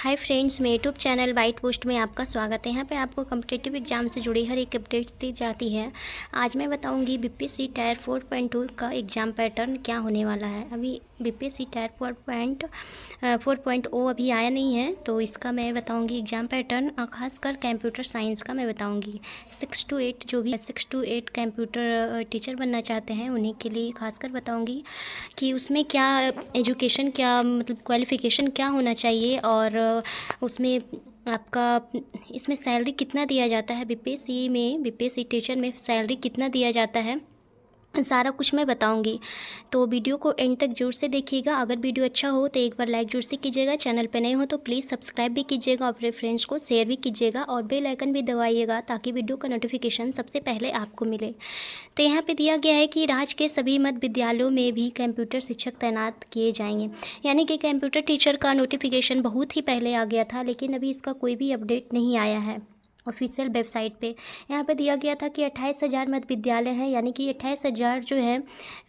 Hi friends, मेरे YouTube channel white post में आपका स्वागत है। यहाँ पे आपको कॉम्पिटिटिव एग्जाम से जुड़ी हर एक अपडेट्स दी जाती है। आज मैं बताऊंगी बीपीएससी टायर 4.2 का एग्ज़ाम पैटर्न क्या होने वाला है। अभी बीपीएससी टायर 4.0 अभी आया नहीं है, तो इसका मैं बताऊंगी एग्ज़ाम पैटर्न। खासकर कंप्यूटर साइंस का मैं बताऊंगी 6 to 8 जो भी 6 to 8 कंप्यूटर टीचर बनना चाहते हैं उन्हीं के लिए खासकर बताऊँगी कि उसमें क्या एजुकेशन, क्या मतलब क्वालिफ़िकेशन क्या होना चाहिए और उसमें आपका इसमें सैलरी कितना दिया जाता है। बीपीएससी टीचर में सैलरी कितना दिया जाता है, सारा कुछ मैं बताऊंगी। तो वीडियो को एंड तक जरूर से देखिएगा। अगर वीडियो अच्छा हो तो एक बार लाइक जरूर से कीजिएगा। चैनल पे नए हो तो प्लीज़ सब्सक्राइब भी कीजिएगा और अपने फ्रेंड्स को शेयर भी कीजिएगा और बेल आइकन भी दबाइएगा ताकि वीडियो का नोटिफिकेशन सबसे पहले आपको मिले। तो यहाँ पे दिया गया है कि राज्य के सभी मध्य विद्यालयों में भी कंप्यूटर शिक्षक तैनात किए जाएंगे। यानी कि कंप्यूटर टीचर का नोटिफिकेशन बहुत ही पहले आ गया था, लेकिन अभी इसका कोई भी अपडेट नहीं आया है ऑफिशियल वेबसाइट पे। यहाँ पे दिया गया था कि 28,000 मध्य विद्यालय हैं, यानी कि 28,000 जो है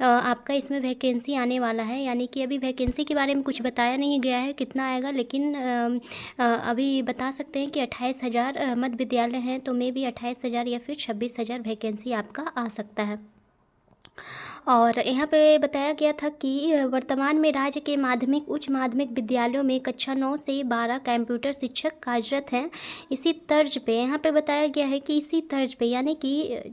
आपका इसमें वैकेंसी आने वाला है। यानी कि अभी वैकेंसी के बारे में कुछ बताया नहीं गया है कितना आएगा, लेकिन अभी बता सकते हैं कि 28,000 मध्य विद्यालय हैं, तो मे भी 28,000 या फिर 26,000 वैकेंसी आपका आ सकता है। और यहाँ पे बताया गया था कि वर्तमान में राज्य के माध्यमिक उच्च माध्यमिक विद्यालयों में कक्षा 9 से 12 कंप्यूटर शिक्षक कार्यरत हैं। इसी तर्ज पे यहाँ पे बताया गया है कि इसी तर्ज पे यानी कि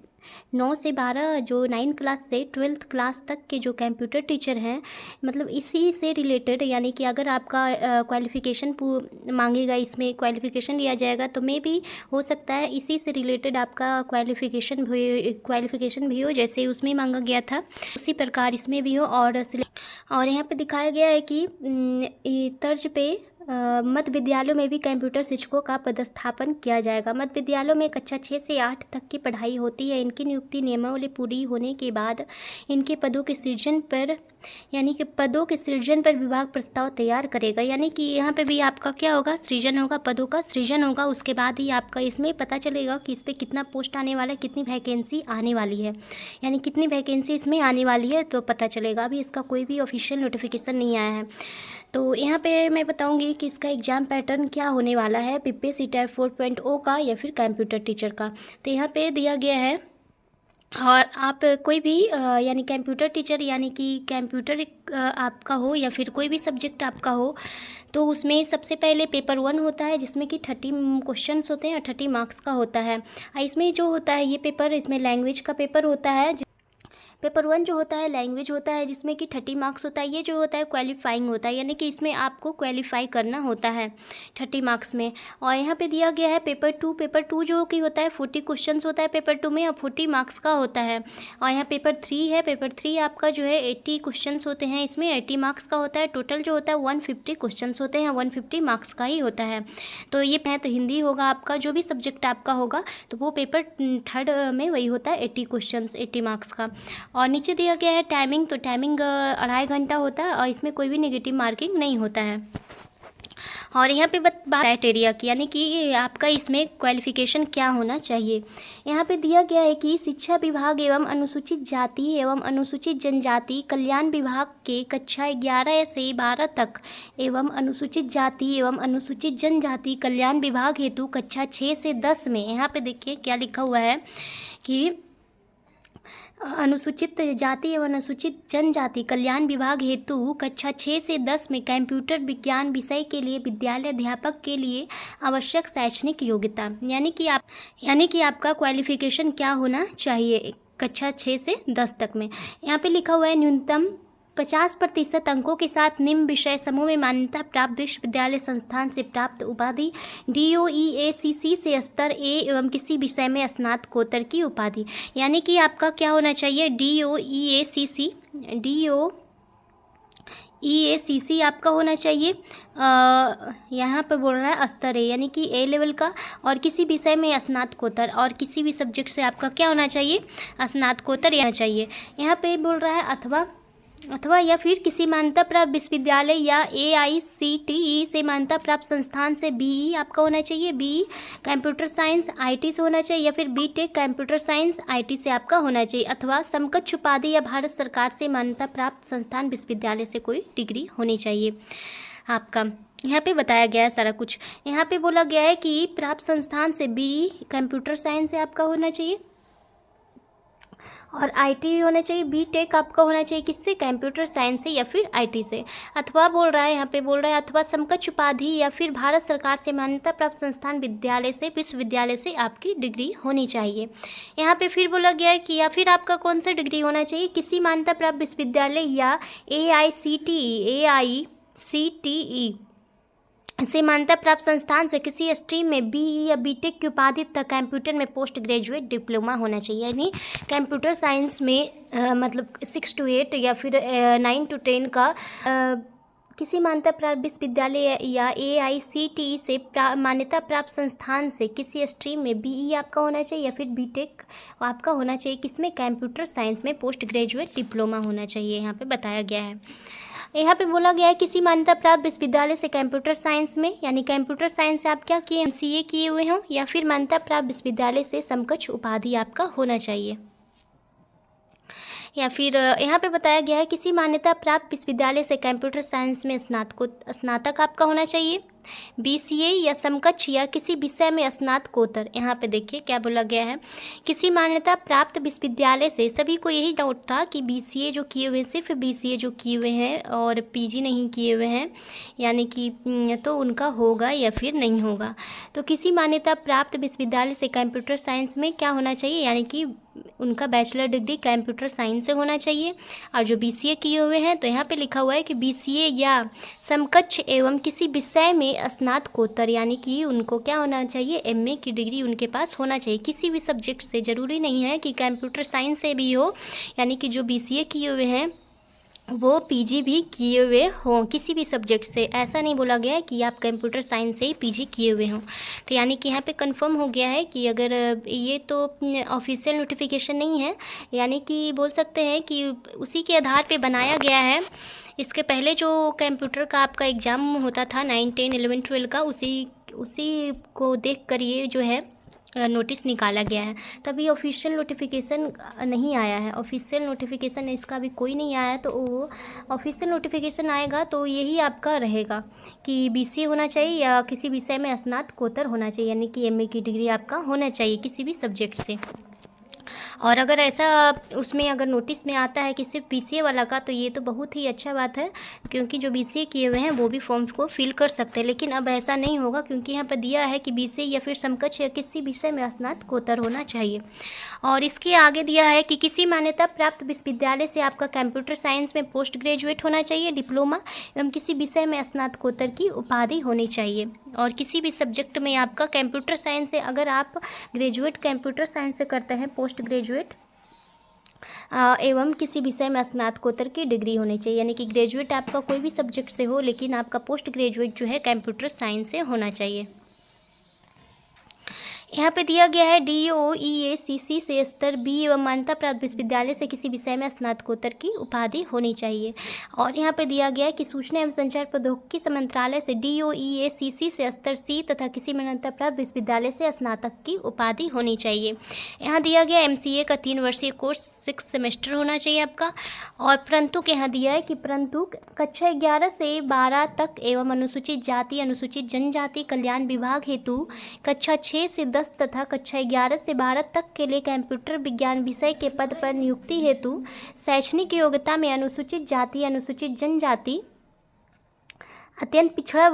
9 से 12 जो 9 क्लास से 12th क्लास तक के जो कंप्यूटर टीचर हैं, मतलब इसी से रिलेटेड, यानी कि अगर आपका क्वालिफ़िकेशन मांगेगा, इसमें क्वालिफ़िकेशन लिया जाएगा तो मे भी हो सकता है इसी से रिलेटेड आपका क्वालिफ़िकेशन भी हो, जैसे उसमें मांगा गया था उसी प्रकार इसमें भी हो। और यहाँ पे दिखाया गया है कि तर्ज पे मध्य विद्यालयों में भी कंप्यूटर शिक्षकों का पदस्थापन किया जाएगा। मध्य विद्यालयों में कक्षा 6 से 8 तक की पढ़ाई होती है। इनकी नियुक्ति नियमावली पूरी होने के बाद इनके पदों के सृजन पर विभाग प्रस्ताव तैयार करेगा। यानी कि यहाँ पे भी आपका क्या होगा, सृजन होगा, पदों का सृजन होगा। उसके बाद ही आपका इसमें पता चलेगा कि इस पर कितना पोस्ट आने वाला है, कितनी वैकेंसी आने वाली है, यानी कितनी वैकेंसी इसमें आने वाली है तो पता चलेगा। अभी इसका कोई भी ऑफिशियल नोटिफिकेशन नहीं आया है। तो यहाँ पे मैं बताऊंगी कि इसका एग्ज़ाम पैटर्न क्या होने वाला है बीपीएससी टायर 4.0 का या फिर कंप्यूटर टीचर का। तो यहाँ पे दिया गया है, और आप कोई भी यानी कंप्यूटर टीचर यानी कि कंप्यूटर आपका हो या फिर कोई भी सब्जेक्ट आपका हो, तो उसमें सबसे पहले पेपर 1 होता है जिसमें कि 30 क्वेश्चंस होते हैं और 30 मार्क्स का होता है। इसमें जो होता है ये पेपर, इसमें लैंग्वेज का पेपर होता है। पेपर 1 जो होता है लैंग्वेज होता है जिसमें कि 30 मार्क्स होता है। ये जो होता है क्वालिफाइंग होता है, यानी कि इसमें आपको क्वालिफाई करना होता है 30 मार्क्स में। और यहाँ पे दिया गया है पेपर 2 जो कि होता है 40 क्वेश्चंस होता है पेपर 2 में और 40 मार्क्स का होता है। और यहाँ पेपर 3 है, पेपर 3 आपका जो है 80 क्वेश्चंस होते हैं, इसमें 80 मार्क्स का होता है। टोटल जो होता है 150 क्वेश्चंस होते हैं, 150 मार्क्स का ही होता है। तो ये है, तो हिंदी होगा आपका, जो भी सब्जेक्ट आपका होगा तो वो पेपर 3 में वही होता है 80 क्वेश्चन 80 मार्क्स का। और नीचे दिया गया है टाइमिंग, तो टाइमिंग 2.5 घंटा होता है और इसमें कोई भी नेगेटिव मार्किंग नहीं होता है। और यहाँ पे बात क्राइटेरिया की, यानी कि आपका इसमें क्वालिफिकेशन क्या होना चाहिए। यहाँ पे दिया गया है कि शिक्षा विभाग एवं अनुसूचित जाति एवं अनुसूचित जनजाति कल्याण विभाग के कक्षा 11 से 12 तक एवं अनुसूचित जाति एवं अनुसूचित जनजाति कल्याण विभाग हेतु कक्षा 6 से 10 में, यहाँ पे देखिए क्या लिखा हुआ है कि अनुसूचित जाति एवं अनुसूचित जनजाति कल्याण विभाग हेतु कक्षा 6 से 10 में कंप्यूटर विज्ञान विषय के लिए विद्यालय अध्यापक के लिए आवश्यक शैक्षणिक योग्यता, यानी कि आपका क्वालिफिकेशन क्या होना चाहिए कक्षा 6 से 10 तक में। यहाँ पे लिखा हुआ है न्यूनतम 50% अंकों के साथ निम्न विषय समूह में मान्यता प्राप्त विश्वविद्यालय संस्थान से प्राप्त उपाधि, DOEACC से स्तर A एवं किसी विषय में स्नातकोत्तर की उपाधि। यानी कि आपका क्या होना चाहिए, DOEACC आपका होना चाहिए। यहाँ पर बोल रहा है स्तर A, यानी कि A लेवल का, और किसी विषय में स्नातकोत्तर, और किसी भी सब्जेक्ट से आपका क्या होना चाहिए, स्नातकोत्तर होना चाहिए। यहाँ पे बोल रहा है अथवा या फिर किसी मान्यता प्राप्त विश्वविद्यालय या AICTE से मान्यता प्राप्त संस्थान से BE आपका होना चाहिए, BE कंप्यूटर साइंस IT से होना चाहिए, या फिर BTech कंप्यूटर साइंस IT से आपका होना चाहिए, अथवा समकक्ष उपाधि या भारत सरकार से मान्यता प्राप्त संस्थान विश्वविद्यालय से कोई डिग्री होनी चाहिए आपका। यहाँ पे बताया गया है सारा कुछ। यहाँ पे बोला गया है कि प्राप्त संस्थान से बी कंप्यूटर साइंस से आपका होना चाहिए और आईटी होना चाहिए, बी टेक आपका होना चाहिए किससे, कंप्यूटर साइंस से या फिर आईटी से। अथवा बोल रहा है, यहाँ पे बोल रहा है अथवा समकक्ष उपाधि या फिर भारत सरकार से मान्यता प्राप्त संस्थान विद्यालय से, विश्वविद्यालय से आपकी डिग्री होनी चाहिए। यहाँ पे फिर बोला गया है कि या फिर आपका कौन सा डिग्री होना चाहिए, किसी मान्यता प्राप्त विश्वविद्यालय या AICTE से मान्यता प्राप्त संस्थान से किसी स्ट्रीम में BE या BTech की उपाधि तक कंप्यूटर में पोस्ट ग्रेजुएट डिप्लोमा होना चाहिए। यानी कंप्यूटर साइंस में मतलब 6 to 8 या फिर 9 to 10 का किसी मान्यता प्राप्त विश्वविद्यालय या AICTE से मान्यता प्राप्त संस्थान से किसी स्ट्रीम में BE आपका होना चाहिए या फिर BTech आपका होना चाहिए किसमें, कंप्यूटर साइंस में पोस्ट ग्रेजुएट डिप्लोमा होना चाहिए। यहाँ पे बताया गया है। यहाँ पे बोला गया है किसी मान्यता प्राप्त विश्वविद्यालय से कंप्यूटर साइंस में, यानी कंप्यूटर साइंस से आप क्या किए, MCA किए हुए हों या फिर मान्यता प्राप्त विश्वविद्यालय से समकक्ष उपाधि आपका होना चाहिए। या फिर यहाँ पे बताया गया है किसी मान्यता प्राप्त विश्वविद्यालय से कंप्यूटर साइंस में स्नातक आपका होना चाहिए, BCA या समकक्ष या किसी विषय में स्नातकोत्तर। यहाँ पे देखिए क्या बोला गया है, किसी मान्यता प्राप्त विश्वविद्यालय से, सभी को यही डाउट था कि BCA जो किए हुए, सिर्फ BCA जो किए हुए हैं और PG नहीं किए हुए हैं, यानी कि तो उनका होगा या फिर नहीं होगा। तो किसी मान्यता प्राप्त विश्वविद्यालय से कंप्यूटर साइंस में क्या होना चाहिए, यानी कि उनका बैचलर डिग्री कंप्यूटर साइंस से होना चाहिए। और जो BCA किए हुए हैं तो यहाँ पे लिखा हुआ है कि BCA या समकक्ष एवं किसी विषय में स्नातकोत्तर, यानी कि उनको क्या होना चाहिए, MA की डिग्री उनके पास होना चाहिए किसी भी सब्जेक्ट से। ज़रूरी नहीं है कि कंप्यूटर साइंस से भी हो, यानी कि जो BCA किए हुए हैं वो PG भी किए हुए हों किसी भी सब्जेक्ट से। ऐसा नहीं बोला गया है कि आप कंप्यूटर साइंस से ही PG किए हुए हों। तो यानी कि यहाँ पे कंफर्म हो गया है कि अगर ये तो ऑफिशियल नोटिफिकेशन नहीं है, यानी कि बोल सकते हैं कि उसी के आधार पे बनाया गया है। इसके पहले जो कंप्यूटर का आपका एग्ज़ाम होता था 9, 10, 11, 12 का, उसी को देख कर ये जो है नोटिस निकाला गया है। तभी ऑफिशियल नोटिफिकेशन नहीं आया है, ऑफिशियल नोटिफिकेशन इसका भी कोई नहीं आया है। तो वो ऑफिशियल नोटिफिकेशन आएगा तो यही आपका रहेगा कि BCA होना चाहिए या किसी विषय में स्नातकोत्तर होना चाहिए, यानी कि MA की डिग्री आपका होना चाहिए किसी भी सब्जेक्ट से। और अगर ऐसा उसमें अगर नोटिस में आता है कि सिर्फ BCA वाला का, तो ये तो बहुत ही अच्छा बात है, क्योंकि जो BCA किए हुए हैं वो भी फॉर्म को फिल कर सकते हैं। लेकिन अब ऐसा नहीं होगा, क्योंकि यहाँ पर दिया है कि BCA या फिर समकक्ष या किसी विषय में स्नातकोत्तर होना चाहिए। और इसके आगे दिया है कि किसी मान्यता प्राप्त विश्वविद्यालय से आपका कंप्यूटर साइंस में पोस्ट ग्रेजुएट होना चाहिए डिप्लोमा एवं किसी विषय में स्नातकोत्तर की उपाधि होनी चाहिए। और किसी भी सब्जेक्ट में आपका कंप्यूटर साइंस से, अगर आप ग्रेजुएट कंप्यूटर साइंस से करते हैं पोस्ट ग्रेजुएट एवं किसी विषय में स्नातकोत्तर की डिग्री होनी चाहिए, यानी कि ग्रेजुएट आपका कोई भी सब्जेक्ट से हो, लेकिन आपका पोस्ट ग्रेजुएट जो है कंप्यूटर साइंस से होना चाहिए। यहाँ पे दिया गया है DOEACC से स्तर B एवं मान्यता प्राप्त विश्वविद्यालय से किसी विषय में स्नातकोत्तर की उपाधि होनी चाहिए। और यहाँ पे दिया गया है कि सूचना एवं संचार प्रौद्योगिकी मंत्रालय से DOEACC से स्तर C तथा किसी मान्यता प्राप्त विश्वविद्यालय से स्नातक की उपाधि होनी चाहिए। यहाँ दिया गया MCA का 3 वर्षीय कोर्स 6 सेमेस्टर होना चाहिए आपका। और परंतु यहाँ दिया है कि परंतु कक्षा 11 से 12 तक एवं अनुसूचित जाति अनुसूचित जनजाति कल्याण विभाग हेतु कक्षा 6 से 10 तथा कक्षा 11 से 12 तक के लिए कंप्यूटर विज्ञान विषय के पद पर नियुक्ति हेतु शैक्षणिक योग्यता में अनुसूचित जाति अनुसूचित जनजाति अत्यंत पिछड़ा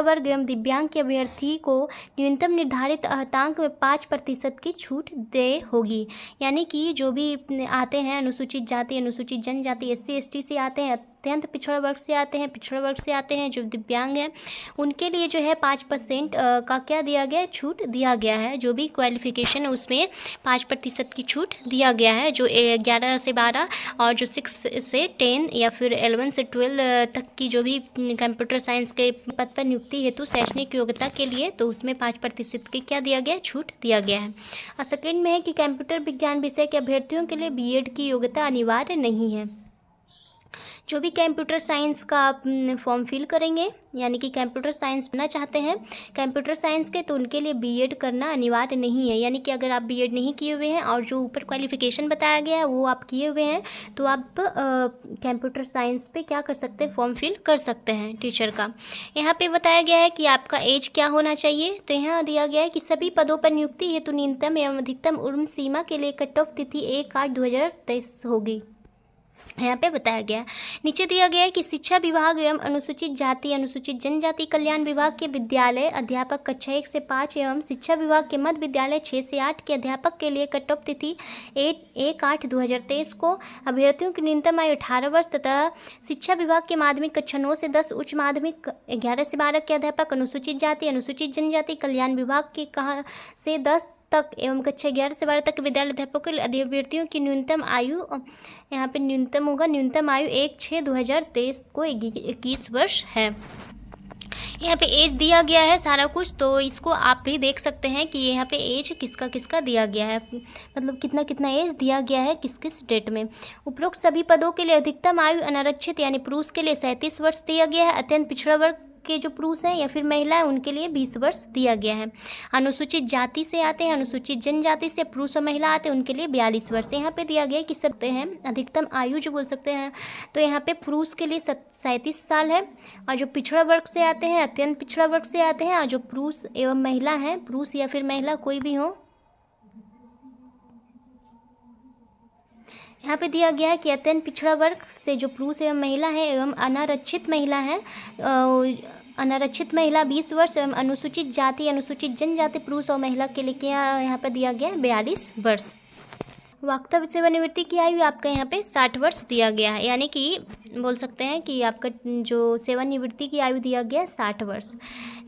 वर्ग एवं दिव्यांग के अभ्यर्थी को न्यूनतम निर्धारित अंक में 5% की छूट दे होगी। यानी कि जो भी आते हैं अनुसूचित जाति अनुसूचित जनजाति SC ST से आते हैं, अत्यंत पिछड़ा वर्ग से आते हैं, पिछड़ा वर्ग से आते हैं, जो दिव्यांग हैं, उनके लिए जो है 5% का क्या दिया गया है, छूट दिया गया है। जो भी क्वालिफिकेशन है उसमें 5% की छूट दिया गया है, जो 11 से 12 और जो 6 से 10 या फिर 11 से 12 तक की जो भी कंप्यूटर साइंस के पद पर नियुक्ति हेतु शैक्षणिक योग्यता के लिए, तो उसमें 5% की क्या दिया गया है, छूट दिया गया है। और सेकेंड में है कि कंप्यूटर विज्ञान विषय के अभ्यर्थियों के लिए BEd की योग्यता अनिवार्य नहीं है। जो भी कंप्यूटर साइंस का फॉर्म फिल करेंगे, यानी कि कंप्यूटर साइंस पढ़ना चाहते हैं कंप्यूटर साइंस के, तो उनके लिए बीएड करना अनिवार्य नहीं है। यानी कि अगर आप बीएड नहीं किए हुए हैं और जो ऊपर क्वालिफ़िकेशन बताया गया है वो आप किए हुए हैं, तो आप कंप्यूटर साइंस पे क्या कर सकते हैं, फॉर्म फिल कर सकते हैं टीचर का। यहाँ पे बताया गया है कि आपका एज क्या होना चाहिए। तो यहाँ दिया गया है कि सभी पदों पर नियुक्ति हेतु न्यूनतम एवं अधिकतम उम्र सीमा के लिए कट ऑफ तिथि 1/8/2023 होगी, यहाँ पे बताया गया है। नीचे दिया गया है कि शिक्षा विभाग एवं अनुसूचित जाति अनुसूचित जनजाति कल्याण विभाग के विद्यालय अध्यापक कक्षा 1 से 5 एवं शिक्षा विभाग के मध्य विद्यालय 6 से 8 के अध्यापक के लिए कट ऑफ तिथि 1/8/2023 को अभ्यर्थियों की न्यूनतम आयु 18 वर्ष तथा शिक्षा विभाग के माध्यमिक कक्षा 9 से 10 उच्च माध्यमिक 11 से 12 के अध्यापक अनुसूचित जाति अनुसूचित जनजाति कल्याण विभाग के कहा से 10 तक एवं कक्षा 11 से 12 तक के विद्यालय अध्यापकों के लिए अभ्यर्थियों की न्यूनतम आयु, यहाँ पे न्यूनतम होगा, न्यूनतम आयु 1/6/2023 को 21 वर्ष है। यहाँ पे एज दिया गया है सारा कुछ, तो इसको आप भी देख सकते हैं कि यहाँ पे एज किसका किसका दिया गया है, मतलब कितना कितना एज दिया गया है किस किस डेट में। उपरोक्त सभी पदों के लिए अधिकतम आयु अनारक्षित यानी पुरुष के लिए 37 वर्ष दिया गया है। अत्यंत पिछड़ा वर्ग के जो पुरुष हैं या फिर महिला है उनके लिए 20 वर्ष दिया गया है। अनुसूचित जाति से आते हैं, अनुसूचित जनजाति से पुरुष और महिला आते हैं, उनके लिए 42 वर्ष। यहाँ पे दिया गया है कि सकते हैं अधिकतम आयु जो बोल सकते हैं, तो यहाँ पे पुरुष के लिए 37 साल है, और जो पिछड़ा वर्ग से आते हैं, अत्यंत पिछड़ा वर्ग से आते हैं, और जो पुरुष एवं महिला हैं, पुरुष या फिर महिला कोई भी हो, यहाँ पे दिया गया है कि अत्यंत पिछड़ा वर्ग से जो पुरुष एवं महिला है एवं अनारक्षित महिला है, अनारक्षित महिला 20 वर्ष एवं अनुसूचित जाति अनुसूचित जनजाति पुरुष और महिला के लिए क्या यहाँ पे दिया गया है 42 वर्ष। वक्तव्य सेवानिवृत्ति की आयु आपका यहाँ पे 60 वर्ष दिया गया है, यानी कि बोल सकते हैं कि आपका जो सेवानिवृत्ति की आयु दिया गया है 60 वर्ष।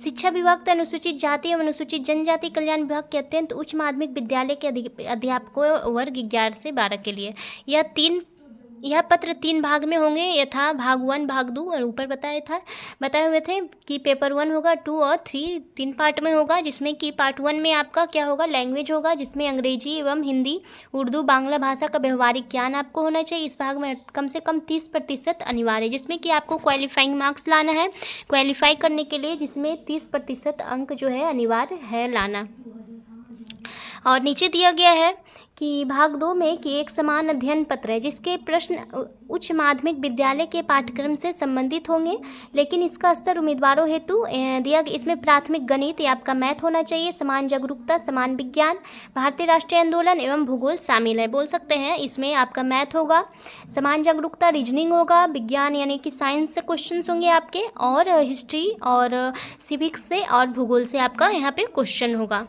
शिक्षा विभाग का अनुसूचित जाति एवं अनुसूचित जनजाति कल्याण विभाग के अत्यंत उच्च माध्यमिक विद्यालय के अध्यापकों वर्ग 11 से 12 के लिए यह पत्र 3 भाग में होंगे, यथा भाग 1 भाग 2, और ऊपर बताए हुए थे कि पेपर 1 होगा, 2 और 3 पार्ट में होगा, जिसमें कि पार्ट 1 में आपका क्या होगा, लैंग्वेज होगा, जिसमें अंग्रेजी एवं हिंदी उर्दू बांग्ला भाषा का व्यवहारिक ज्ञान आपको होना चाहिए। इस भाग में कम से कम 30% अनिवार्य है, जिसमें कि आपको क्वालिफाइंग मार्क्स लाना है क्वालिफाई करने के लिए, जिसमें 30% अंक जो है अनिवार्य है लाना। और नीचे दिया गया है कि भाग 2 में कि एक समान अध्ययन पत्र है जिसके प्रश्न उच्च माध्यमिक विद्यालय के पाठ्यक्रम से संबंधित होंगे, लेकिन इसका स्तर उम्मीदवारों हेतु दिया गया। इसमें प्राथमिक गणित या आपका मैथ होना चाहिए, समान जागरूकता, समान विज्ञान, भारतीय राष्ट्रीय आंदोलन एवं भूगोल शामिल है। बोल सकते हैं इसमें आपका मैथ होगा, समान जागरूकता रीजनिंग होगा, विज्ञान यानी कि साइंस से क्वेश्चन होंगे आपके, और हिस्ट्री और सिविक्स से और भूगोल से आपका यहाँ पे क्वेश्चन होगा।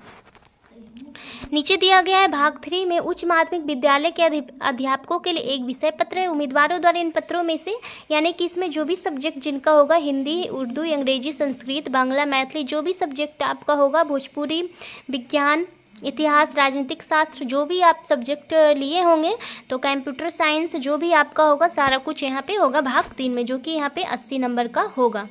नीचे दिया गया है भाग 3 में उच्च माध्यमिक विद्यालय के अध्यापकों के लिए एक विषय पत्र है। उम्मीदवारों द्वारा इन पत्रों में से, यानी कि इसमें जो भी सब्जेक्ट जिनका होगा, हिंदी उर्दू अंग्रेजी संस्कृत बांग्ला मैथिली, जो भी सब्जेक्ट आपका होगा, भोजपुरी विज्ञान इतिहास राजनीतिक शास्त्र, जो भी आप सब्जेक्ट लिए होंगे, तो कंप्यूटर साइंस जो भी आपका होगा सारा कुछ यहाँ पे होगा भाग 3 में, जो कि यहाँ पे 80 नंबर का होगा।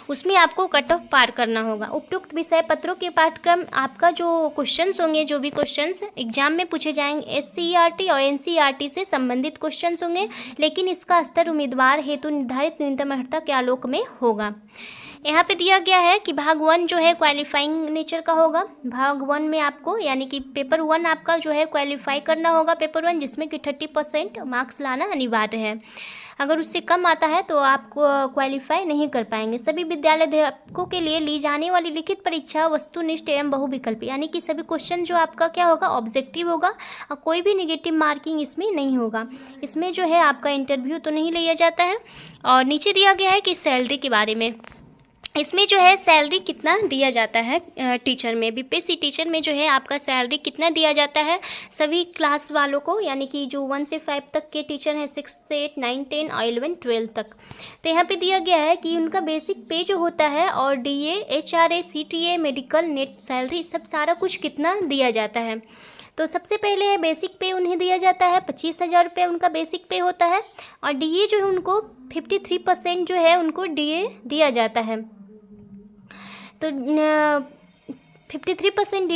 उसमें आपको कट ऑफ पार करना होगा। उपयुक्त विषय पत्रों के पाठ्यक्रम आपका जो क्वेश्चंस होंगे, जो भी क्वेश्चंस एग्जाम में पूछे जाएंगे, SCERT और NCERT से संबंधित क्वेश्चंस होंगे, लेकिन इसका स्तर उम्मीदवार हेतु निर्धारित न्यूनतम अर्हता के आलोक में होगा। यहाँ पे दिया गया है कि भाग 1 जो है क्वालिफाइंग नेचर का होगा। भाग 1 में आपको यानी कि पेपर 1 आपका जो है क्वालिफाई करना होगा पेपर 1, जिसमें कि 30% मार्क्स लाना अनिवार्य है। अगर उससे कम आता है तो आप क्वालिफाई नहीं कर पाएंगे। सभी विद्यालय अध्यापकों के लिए ली जाने वाली लिखित परीक्षा वस्तुनिष्ठ एवं बहुविकल्पी, यानी कि सभी क्वेश्चन जो आपका क्या होगा, ऑब्जेक्टिव होगा, और कोई भी निगेटिव मार्किंग इसमें नहीं होगा। इसमें जो है आपका इंटरव्यू तो नहीं लिया जाता है। और नीचे दिया गया है कि सैलरी के बारे में, इसमें जो है सैलरी कितना दिया जाता है टीचर में, बीपीएससी टीचर में जो है आपका सैलरी कितना दिया जाता है सभी क्लास वालों को, यानी कि जो 1 से 5 तक के टीचर हैं, 6 से 8 9 10 और 11 12 तक। तो यहाँ पे दिया गया है कि उनका बेसिक पे जो होता है, और DA HRA CTA medical net salary सब सारा कुछ कितना दिया जाता है। तो सबसे पहले है बेसिक पे उन्हें दिया जाता है 25,000 रुपये उनका बेसिक पे होता है, और DA जो है उनको 53% जो है उनको DA दिया जाता है। तो 53%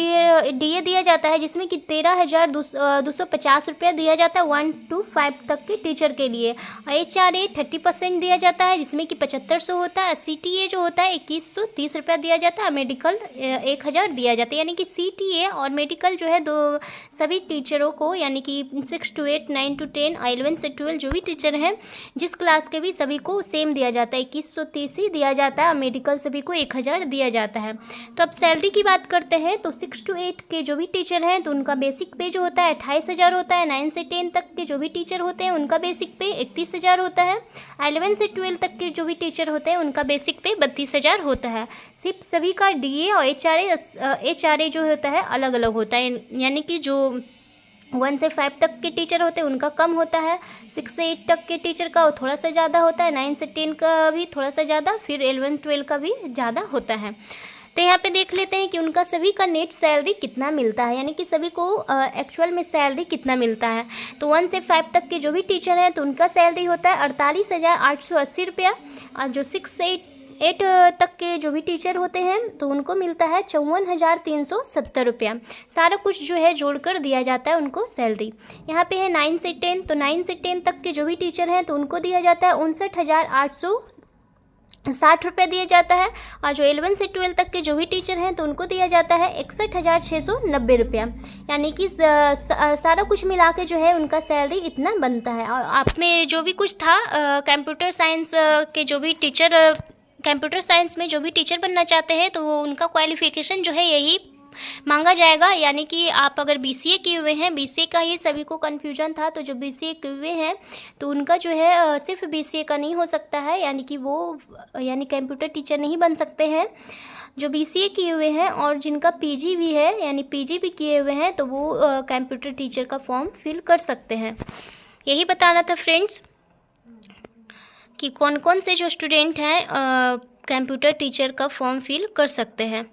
DA दिया जाता है, जिसमें कि 13,250 रुपया दिया जाता है 1 to 5 तक के टीचर के लिए। HRA 30% दिया जाता है, जिसमें कि 7500 होता है। CTA जो होता है 2130 रुपया दिया जाता है। मेडिकल 1000 दिया जाता है। यानी कि CTA और मेडिकल जो है दो सभी टीचरों को, यानी कि 6 to 8, 9 to 10, 11 से 12 जो भी टीचर हैं जिस क्लास के भी, सभी को सेम दिया जाता है, 2130 ही दिया जाता है। मेडिकल सभी को 1000 दिया जाता है। तो अब सैलरी की बात करते हैं तो 6 to 8 के जो भी टीचर हैं तो उनका बेसिक पे जो होता है 28,000 होता है। 9 से 10 तक के जो भी टीचर होते हैं उनका बेसिक पे 31,000 होता है। 11 से 12 तक के जो भी टीचर होते हैं उनका बेसिक पे 32,000 होता है। सिर्फ सभी का DA और HRA जो होता है अलग अलग होता है। यानी कि जो 1 से 5 तक के टीचर होते हैं उनका कम होता है। 6 से 8 तक के टीचर का थोड़ा सा ज़्यादा होता है। 9 से 10 का भी थोड़ा सा ज़्यादा, फिर 11, 12 का भी ज़्यादा होता है। तो यहाँ पे देख लेते हैं कि उनका सभी का नेट सैलरी कितना मिलता है, यानी कि सभी को एक्चुअल में सैलरी कितना मिलता है। तो 1 से 5 तक के जो भी टीचर हैं तो उनका सैलरी होता है 48,880 रुपया। और जो 6 से 8 तक के जो भी टीचर होते हैं तो उनको मिलता है 54,370 रुपया। सारा कुछ जो है जोड़कर दिया जाता है उनको सैलरी। यहाँ पे है 9 से 10, तो 9 से 10 तक के जो भी टीचर हैं तो उनको दिया जाता है 59,860 रुपये दिया जाता है। और जो 11 से 12 तक के जो भी टीचर हैं तो उनको दिया जाता है 61,690 रुपया। यानी कि सारा कुछ मिला के जो है उनका सैलरी इतना बनता है। और आप में जो भी कुछ था कंप्यूटर साइंस के जो भी टीचर, कंप्यूटर साइंस में जो भी टीचर बनना चाहते हैं तो उनका क्वालिफ़िकेशन जो है यही मांगा जाएगा। यानी कि आप अगर BCA किए हुए हैं, BCA का ही सभी को कन्फ्यूजन था, तो जो BCA किए हुए हैं तो उनका जो है सिर्फ BCA का नहीं हो सकता है, यानी कि वो कंप्यूटर टीचर नहीं बन सकते हैं। जो BCA किए हुए हैं और जिनका PG भी है, यानी PG भी किए हुए हैं, तो वो कंप्यूटर टीचर का फॉर्म फिल कर सकते हैं। यही बताना था फ्रेंड्स कि कौन कौन से जो स्टूडेंट हैं कंप्यूटर टीचर का फॉर्म फिल कर सकते हैं।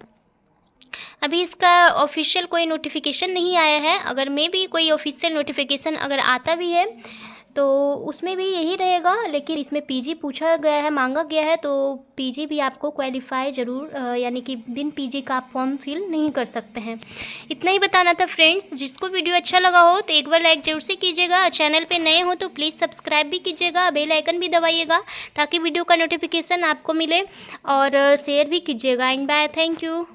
अभी इसका ऑफिशियल कोई नोटिफिकेशन नहीं आया है। अगर मे भी कोई ऑफिशियल नोटिफिकेशन अगर आता भी है तो उसमें भी यही रहेगा, लेकिन इसमें PG पूछा गया है, मांगा गया है, तो PG भी आपको क्वालिफाई ज़रूर, यानी कि बिन PG का आप फॉर्म फिल नहीं कर सकते हैं। इतना ही बताना था फ्रेंड्स। जिसको वीडियो अच्छा लगा हो तो एक बार लाइक ज़रूर से कीजिएगा। चैनल पे नए हो तो प्लीज़ सब्सक्राइब भी कीजिएगा, बेल आइकन भी दबाइएगा ताकि वीडियो का नोटिफिकेशन आपको मिले, और शेयर भी कीजिएगा। And bye, thank you.